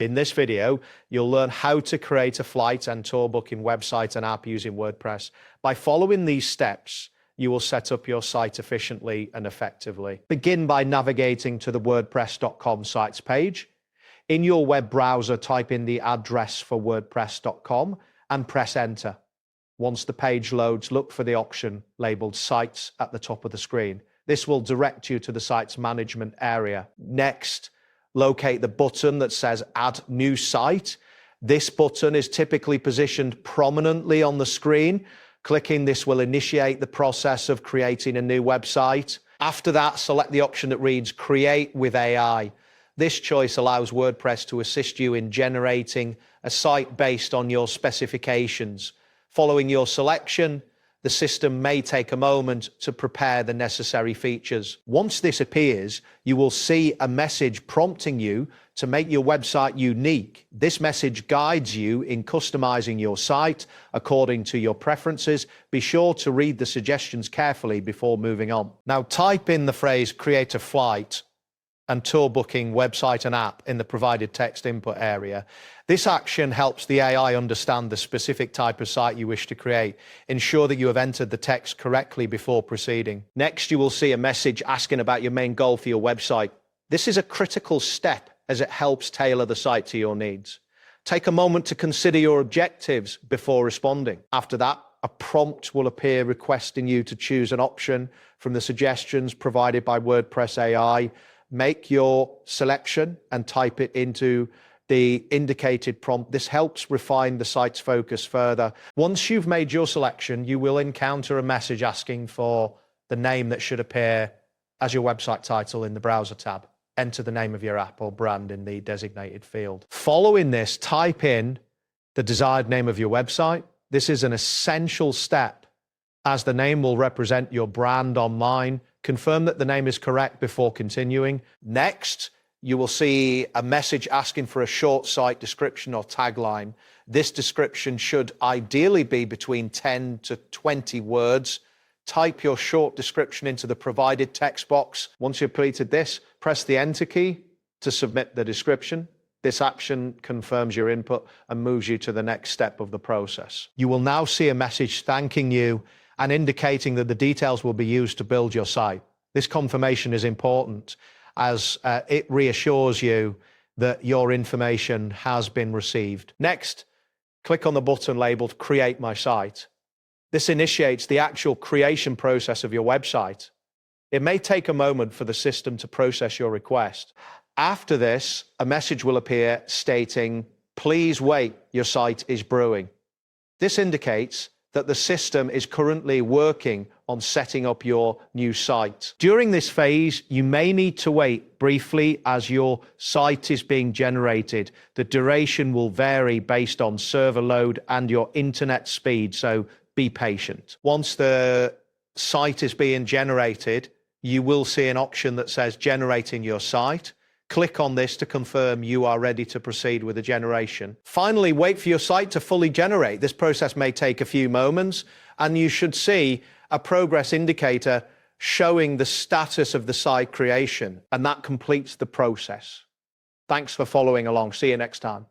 In this video, you'll learn how to create a flight and tour booking website and app using WordPress. By following these steps, you will set up your site efficiently and effectively. Begin by navigating to the WordPress.com sites page. In your web browser, type in the address for WordPress.com and press enter. Once the page loads, look for the option labeled Sites at the top of the screen. This will direct you to the site's management area. Next, locate the button that says Add New Site. This button is typically positioned prominently on the screen. Clicking this will initiate the process of creating a new website. After that, select the option that reads Create with AI. This choice allows WordPress to assist you in generating a site based on your specifications. Following your selection, the system may take a moment to prepare the necessary features. Once this appears, you will see a message prompting you to make your website unique. This message guides you in customizing your site according to your preferences. Be sure to read the suggestions carefully before moving on. Now type in the phrase create a flight and tour booking website and app in the provided text input area. This action helps the AI understand the specific type of site you wish to create. Ensure that you have entered the text correctly before proceeding. Next, you will see a message asking about your main goal for your website. This is a critical step as it helps tailor the site to your needs. Take a moment to consider your objectives before responding. After that, a prompt will appear requesting you to choose an option from the suggestions provided by WordPress AI. Make your selection and type it into the indicated prompt. This helps refine the site's focus further. Once you've made your selection, you will encounter a message asking for the name that should appear as your website title in the browser tab. Enter the name of your app or brand in the designated field. Following this, type in the desired name of your website. This is an essential step as the name will represent your brand online. Confirm that the name is correct before continuing. Next, you will see a message asking for a short site description or tagline. This description should ideally be between 10 to 20 words. Type your short description into the provided text box. Once you've completed this, press the Enter key to submit the description. This action confirms your input and moves you to the next step of the process. You will now see a message thanking you and indicating that the details will be used to build your site. This confirmation is important as it reassures you that your information has been received. Next, click on the button labeled Create My Site. This initiates the actual creation process of your website. It may take a moment for the system to process your request. After this, a message will appear stating, "Please wait, your site is brewing." This indicates that the system is currently working on setting up your new site. During this phase, you may need to wait briefly as your site is being generated. The duration will vary based on server load and your internet speed, so be patient. Once the site is being generated, you will see an option that says Generating Your Site. Click on this to confirm you are ready to proceed with the generation. Finally, wait for your site to fully generate. This process may take a few moments, and you should see a progress indicator showing the status of the site creation, and that completes the process. Thanks for following along. See you next time.